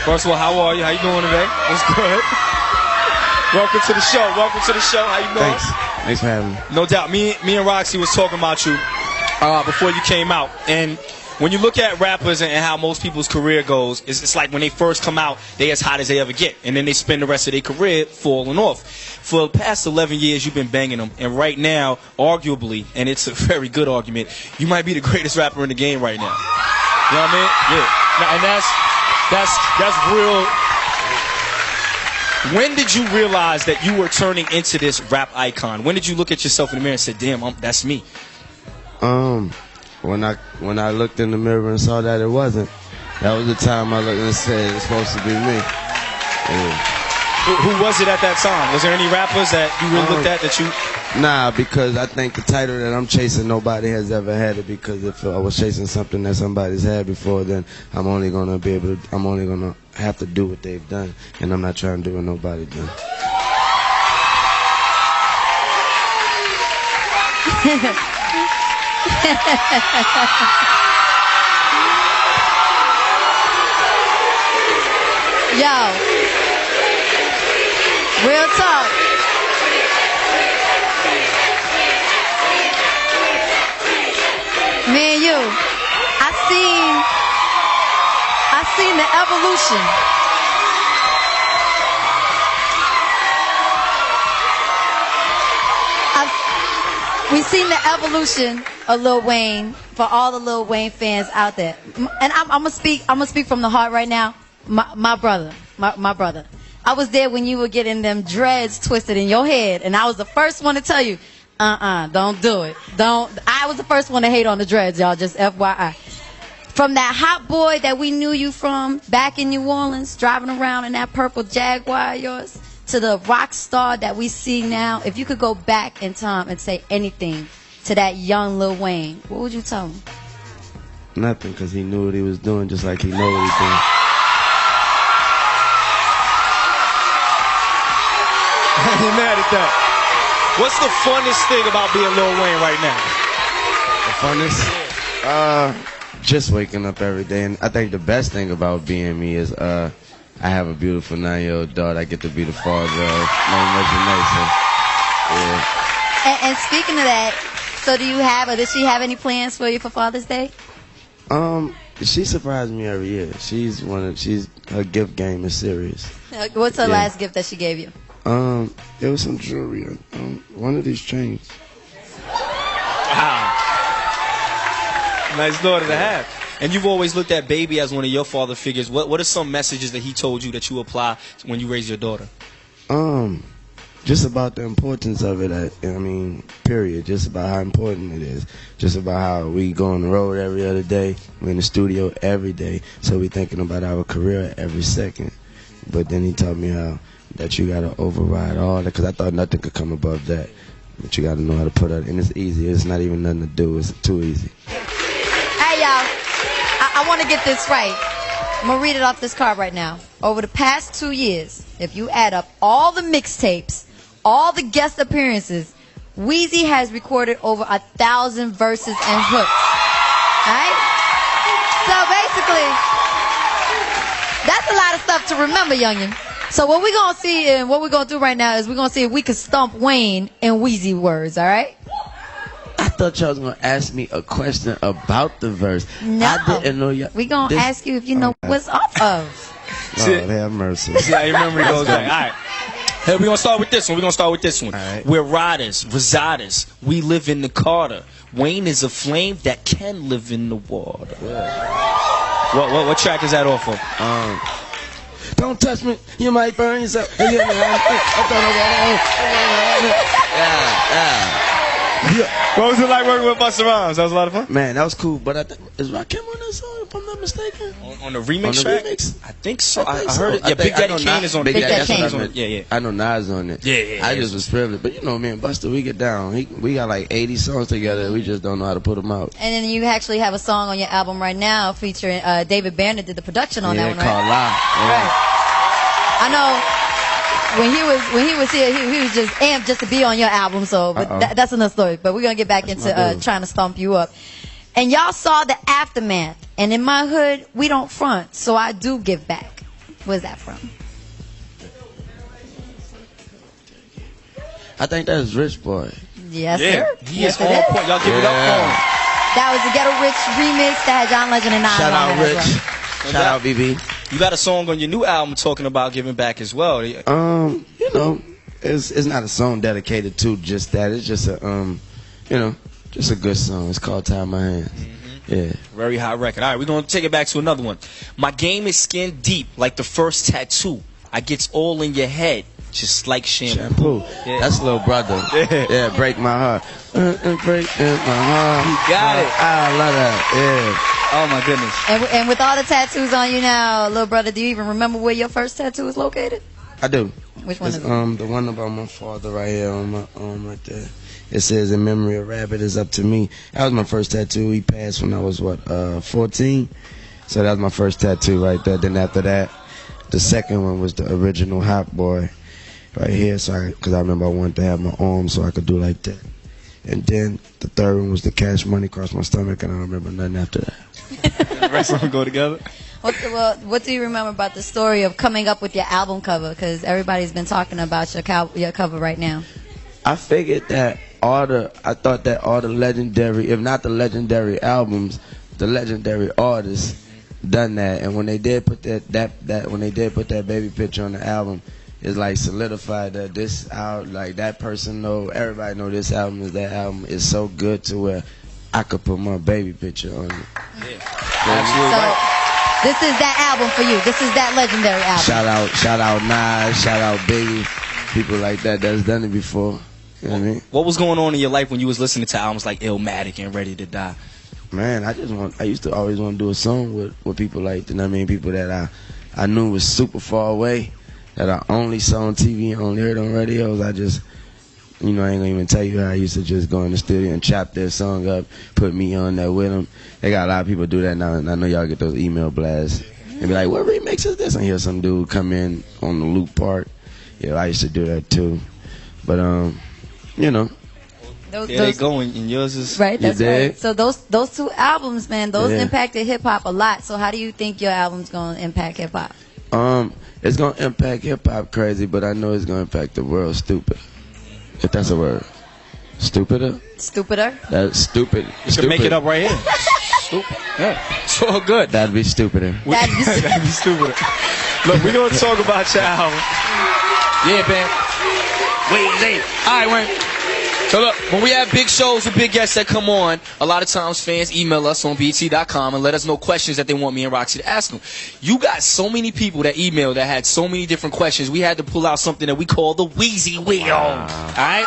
First of all, how are you? How you doing today? What's good? Welcome to the show. Welcome to the show. How you doing? Thanks for having me. No doubt. Me and Roxy was talking about you before you came out. And when you look at rappers and how most people's career goes, it's like when they first come out, they as hot as they ever get. And then they spend the rest of their career falling off. For the past 11 years, you've been banging them. And right now, arguably, and it's a very good argument, you might be the greatest rapper in the game right now. You know what I mean? Yeah. And that's real. When did you realize that you were turning into this rap icon? When did you look at yourself in the mirror and say, damn, that's me? When I looked in the mirror and saw that it wasn't, that was the time I looked and said it's supposed to be me. Yeah. Who was it at that time? Was there any rappers that you really looked at that you... Nah, because I think the title that I'm chasing, nobody has ever had it, because if I was chasing something that somebody's had before, then I'm only going to have to do what they've done, and I'm not trying to do what nobody done. Yo, real talk. Me and you, I seen the evolution. We've seen the evolution of Lil Wayne, for all the Lil Wayne fans out there. And I'm gonna speak from the heart right now. My brother. I was there when you were getting them dreads twisted in your head, and I was the first one to tell you, don't do it. I was the first one to hate on the dreads, y'all, just FYI. From that hot boy that we knew you from back in New Orleans, driving around in that purple Jaguar of yours, to the rock star that we see now, if you could go back in time and say anything to that young Lil Wayne, what would you tell him? Nothing, because he knew what he was doing just like he knew what he did. I ain't mad at that. What's the funnest thing about being Lil Wayne right now? The funnest? Just waking up every day. And I think the best thing about being me is I have a beautiful 9-year-old daughter I get to be the father of. Yeah. And speaking of that, so does she have any plans for you for Father's Day? She surprised me every year. Her gift game is serious. What's her last gift that she gave you? It was some jewelry on one of these chains. Wow. Nice daughter to have. And you've always looked at Baby as one of your father figures. What are some messages that he told you that you apply when you raise your daughter? Just about the importance of it. Period. Just about how important it is. Just about how we go on the road every other day. We're in the studio every day. So we're thinking about our career every second. But then he taught me how that you got to override all that, because I thought nothing could come above that. But you got to know how to put it, and it's easy. It's not even nothing to do. It's too easy. Hey, y'all. I want to get this right. I'm going to read it off this card right now. Over the past 2 years, if you add up all the mixtapes, all the guest appearances, Weezy has recorded over 1,000 verses and hooks. Alright? So basically, that's a lot of stuff to remember, youngin'. So what we're going to see and what we're going to do right now is we're going to see if we can stump Wayne in Weezy words, alright? I thought y'all was going to ask me a question about the verse. No. I didn't know y'all. We're going to ask you if you know what's off of. Lord have mercy. Yeah, your memory goes back. All right. Hey, we're going to start with this one. All right. We're riders, residers. We live in the Carter. Wayne is a flame that can live in the water. Yeah. What track is that off of? Don't touch me, you might burn yourself. Yeah. What was it like working with Busta Rhymes? That was a lot of fun. Man, that was cool. But is Rakim on that song, if I'm not mistaken? On the remix track? I think so. I think heard so. it. Yeah, Big Daddy Kane is on it. Big Daddy Kane is on it. Yeah. I know Nas on it. Yeah. I just was privileged. But you know, me and Busta, we get down. We got like 80 songs together. We just don't know how to put them out. And then you actually have a song on your album right now featuring David Banner did the production on that one, right? Called Lie. Yeah. Right. I know. When he was here, he was just amped just to be on your album. So, but that's another story. But we're gonna get back into trying to stomp you up. And y'all saw the aftermath. And in my hood, we don't front, so I do give back. Where's that from? I think that's Rich Boy. Yes, Yeah, sir. he Yes, is it on is. point. Y'all give it up for him. That was the Ghetto Rich remix that had John Legend and Nas Shout on out it as Rich. well. Shout out BB. You got a song on your new album talking about giving back as well. You know, it's not a song dedicated to just that. It's just a just a good song. It's called Tie My Hands. Yeah. Very high record. All right, we're going to take it back to another one. My game is skin deep, like the first tattoo. I gets all in your head, just like shampoo. Yeah. That's Little Brother. Yeah, Break My Heart. Break My Heart. You got it. I love that. Oh, my goodness. And with all the tattoos on you now, little brother, do you even remember where your first tattoo was located? Yeah. I do. Which one It's, is it? the one about my father right here on my arm right there. It says, "In memory of Rabbit is up to me." That was my first tattoo. He passed when I was 14. So that was my first tattoo right there. Then after that, the second one was the original Hot Boy right here. So because I remember I wanted to have my arm so I could do like that. And then the third one was the Cash Money across my stomach, and I don't remember nothing after that. The rest of them go together. What do you remember about the story of coming up with your album cover? Because everybody's been talking about your cover right now. I figured that I thought that all the legendary, if not the legendary albums, the legendary artists done that. And when they did put that baby picture on the album, it's like solidified that this out, like that person know, everybody know this album is that album. It's so good to where I could put my baby picture on it. Yeah. So this is that album for you. This is that legendary album. Shout out Nas, shout out Biggie, people like that that's done it before. You know what I mean? What was going on in your life when you was listening to albums like Illmatic and Ready to Die? Man, I used to always want to do a song with people like, you know what I mean, people that I knew was super far away, that I only saw on TV and only heard on radios. I just, I ain't gonna even tell you how I used to just go in the studio and chop their song up, put me on there with them. They got a lot of people do that now, and I know y'all get those email blasts and be like, "What remix is this?" And hear some dude come in on the loop part. Yeah, I used to do that too. But Those, There they go, and yours is right. That's You dig? right. So those two albums, man, those Yeah. impacted hip hop a lot. So how do you think your album's gonna impact hip hop? It's gonna impact hip hop crazy, but I know it's gonna impact the world stupid. If that's a word. Stupider? Stupider. That's stupid. You can make it up right here. Stupid. Yeah. It's all good. That'd be stupider. That'd be stupid. Look, we're going to talk about your album. Yeah, man. Wait. All right, Wayne. So look, when we have big shows with big guests that come on, a lot of times fans email us on BT.com and let us know questions that they want me and Roxy to ask them. You got so many people that emailed that had so many different questions. We had to pull out something that we call the Wheezy Wheel. All right?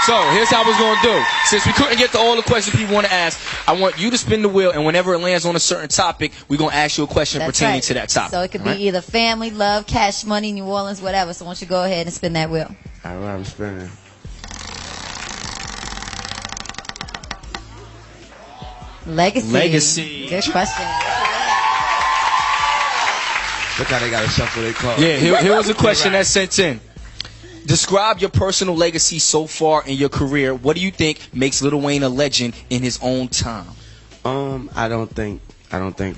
So here's how we're going to do. Since we couldn't get to all the questions people want to ask, I want you to spin the wheel, and whenever it lands on a certain topic, we're going to ask you a question That's pertaining right. to that topic. So it could be either family, love, Cash Money, New Orleans, whatever. So why don't you go ahead and spin that wheel? All right, I'm spinning. Legacy. Good question. Look how they gotta shuffle their cards. Yeah, here was a question that's sent in. Describe your personal legacy so far in your career. What do you think makes Lil Wayne a legend in his own time? I don't think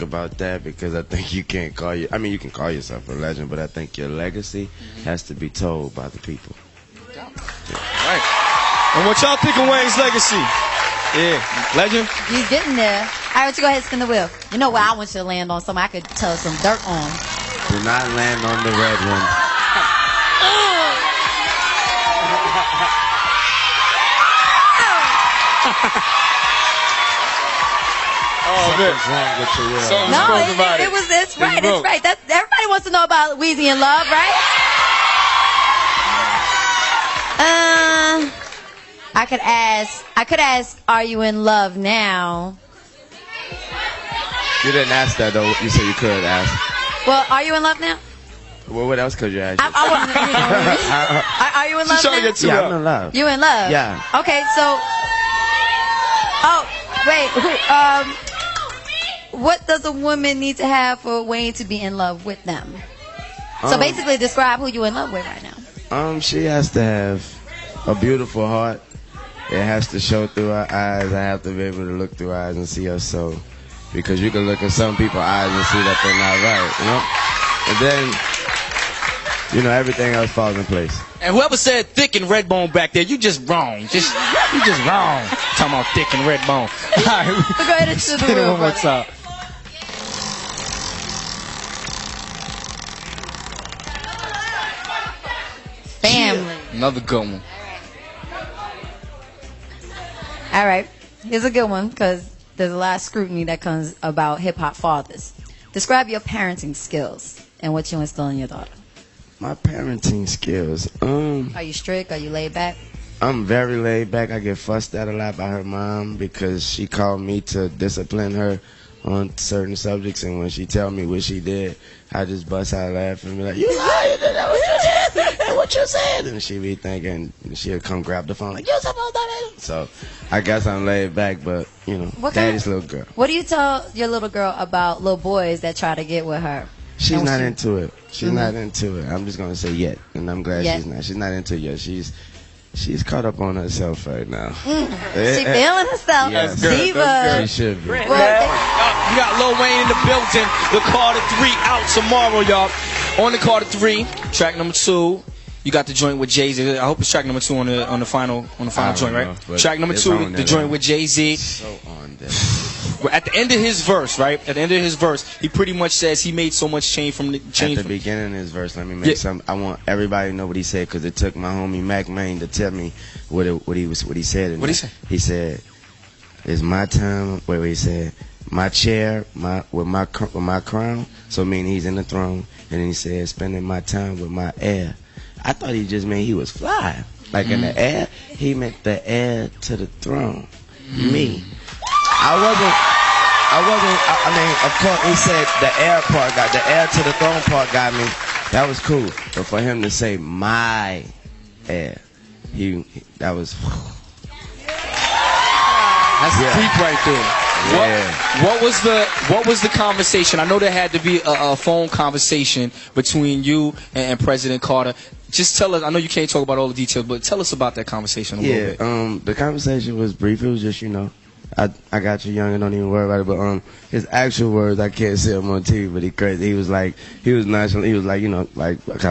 about that, because I think you can't call you. I mean, you can call yourself a legend, but I think your legacy has to be told by the people. Right. And what y'all think of Wayne's legacy? Yeah, legend. You getting there? All right, why don't you go ahead and spin the wheel? You know what? I want you to land on something I could tell some dirt on. Do not land on the red one. Oh, good. What's wrong with your wheel? Something's No, broke about it. it's right. broke. It's right. That's, everybody wants to know about Weezy and Love, right? I could ask, are you in love now? You didn't ask that though. You said you could ask. Well, are you in love now? Well, what else could you ask? I want to, are you in love She's trying to now? get to Yeah, up. I'm in love. You in love? Yeah. Okay, so. Oh, wait. What does a woman need to have for Wayne to be in love with them? So basically, describe who you in love with right now. She has to have a beautiful heart. It has to show through her eyes. I have to be able to look through her eyes and see her soul. Because you can look at some people's eyes and see that they're not right, you know? And then, you know, everything else falls in place. And whoever said thick and Redbone back there, you just wrong. You just wrong. Talking about thick and Redbone. All right, Go ahead and do the hit it real, one more brother. time. Family. Another good one. All right. Here's a good one because there's a lot of scrutiny that comes about hip hop fathers. Describe your parenting skills and what you instill in your daughter. My parenting skills. Are you strict? Are you laid back? I'm very laid back. I get fussed at a lot by her mom because she called me to discipline her on certain subjects, and when she tell me what she did, I just bust out laughing and be like, "You lied, that what you did, and what you said," and she be thinking, she'll come grab the phone like, "You supposed to do that." So I guess I'm laid back, but you know, What kind daddy's little girl. What do you tell your little girl about little boys that try to get with her? She's And not she- into it. She's not into it. I'm just gonna say yet, and I'm glad Yet. she's not. She's not into it yet. She's caught up on herself right now. She feeling herself. Yes. Diva. She should be. Well, We got Lil Wayne in the building. The Carter 3 out tomorrow, y'all. On the Carter 3, track number 2. You got the joint with Jay-Z. I hope it's track number 2 on the final I don't joint, right? know, but Track number it's 2, on the there, joint though. with Jay-Z. So on there. At the end of his verse, right? At the end of his verse, he pretty much says he made so much change from the At the beginning of his verse, let me make Yeah. some. I want everybody to know what he said because it took my homie Mac Main to tell me what he said. in What'd he there. say? He said, "It's my time." Wait, he said, "My chair, with my crown." So meaning he's in the throne, and then he said, "Spending my time with my heir." I thought he just meant he was fly, like in the air. He meant the heir to the throne. Me, I mean, of course, he said the heir part the heir to the throne part got me. That was cool, but for him to say my heir, that was. That's Yeah. deep right there. Yeah. What was the conversation? I know there had to be a phone conversation between you and President Carter. Just tell us. I know you can't talk about all the details, but tell us about that conversation a little bit. The conversation was brief. It was just, I got you young and don't even worry about it. But his actual words I can't say them on TV. But he crazy. He was nonchalant. He was like, I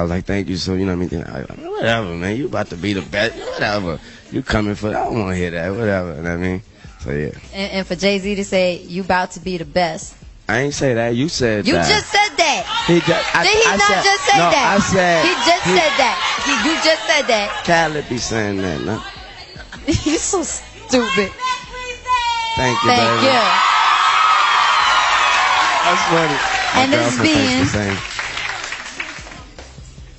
was like, thank you. So I mean, whatever, man. You about to be the best. Whatever. You coming for? I don't want to hear that. Whatever. You know what I mean? So yeah. And for Jay-Z to say, you about to be the best. I ain't say that. You said You that. just said that. He just. Did he not just say that? I said. He just said that. You just said that. Khaled be saying that. No? You so stupid. Thank you, Thank baby. you. That's funny. And My this girlfriend thinks being- the same.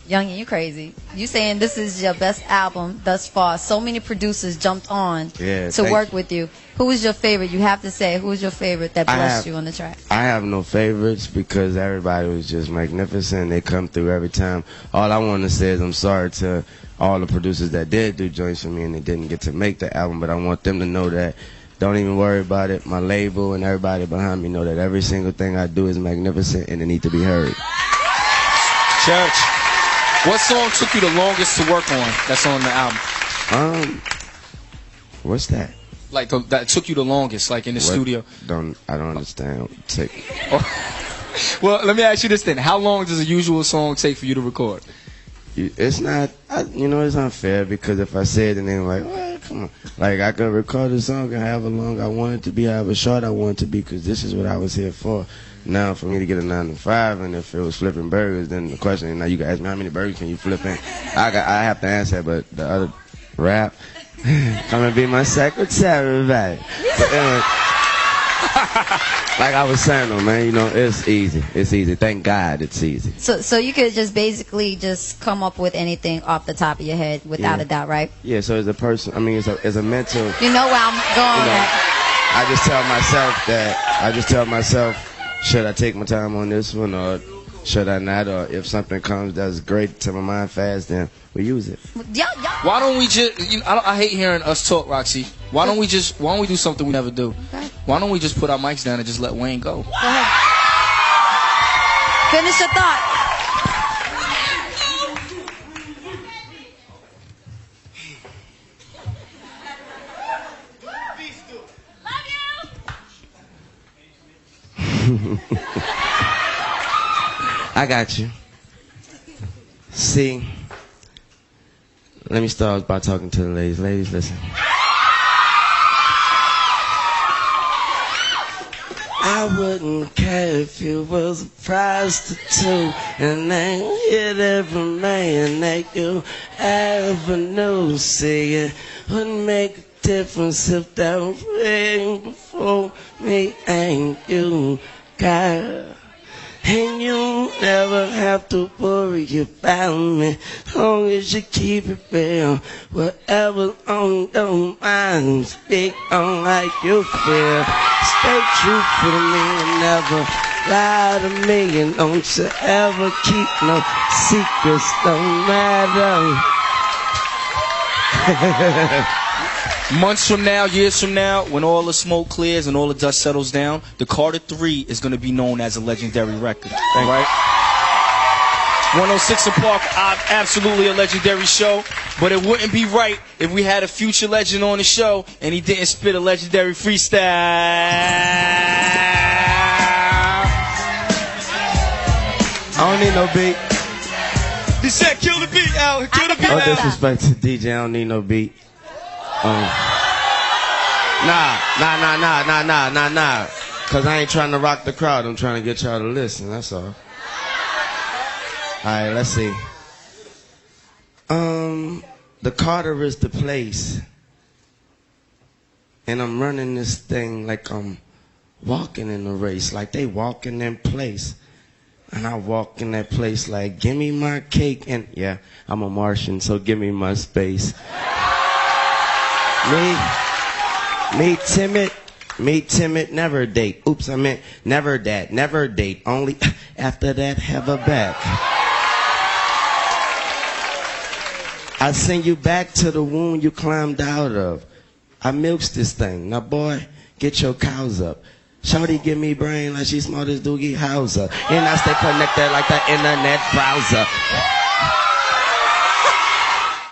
Youngin, you crazy. You saying this is your best album thus far. So many producers jumped on Yeah, to thank work you. with you. Who was your favorite? You have to say, who was your favorite that I blessed have- you on the track? I have no favorites because everybody was just magnificent. They come through every time. All I want to say is I'm sorry to all the producers that did do joints for me and they didn't get to make the album, but I want them to know that don't even worry about it. My label and everybody behind me know that every single thing I do is magnificent and it need to be heard. Church, what song took you the longest to work on that's on the album? What's that? Like that took you the longest, like in the What? studio. I don't understand. Well, let me ask you this then: how long does a usual song take for you to record? It's not, it's unfair because if I say it and then like, well, come on. Like, I could record a song and however long I want it to be, however short I want it to be, because this is what I was here for. Now, for me to get a 9 to 5, and if it was flipping burgers, then the question, now you can ask me how many burgers can you flip in? I have to answer that, but the other rap, come and be my secretary, right? But anyway, like I was saying though, man, it's easy. It's easy. Thank God it's easy. So you could just basically just come up with anything off the top of your head without Yeah. a doubt, right? Yeah, so as a person, as a mental, You know where I'm going at. I just tell myself, should I take my time on this one or should I not? Or if something comes that's great to my mind fast, then we use it. Yeah. Why don't we just? I hate hearing us talk, Roxy. Why don't we do something we never do? Okay. Why don't we just put our mics down and just let Wayne go? Go ahead. Finish your thought. I I got you. See, let me start by talking to the ladies. Ladies, listen. I wouldn't care if you was a prostitute and ain't hit every man that you ever knew. See, it wouldn't make a difference if that ring before me ain't you, girl. And you never have to worry about me, as long as you keep it real. Whatever on your mind, speak on like you feel. Stay true for me and never lie to me, and don't you ever keep no secrets, no matter. Months from now, years from now, when all the smoke clears and all the dust settles down, the Carter 3 is going to be known as a legendary record. Right? 106 & Park, absolutely a legendary show, but it wouldn't be right if we had a future legend on the show and he didn't spit a legendary freestyle. I don't need no beat. He said, kill the beat, Al. Kill the beat, No Al. disrespect to DJ, I don't need no beat. Nah. Cause I ain't trying to rock the crowd. I'm trying to get y'all to listen. That's all. Alright, let's see. The Carter is the place. And I'm running this thing like I'm walking in a race. Like they walking in place. And I walk in that place like, give me my cake. And yeah, I'm a Martian, so give me my space. Me timid, never date. Oops, I meant never that, never date. Only after that, have her back. I send you back to the wound you climbed out of. I milks this thing. Now, boy, get your cows up. Shawty give me brain like she smart as Doogie Howser. And I stay connected like the internet browser.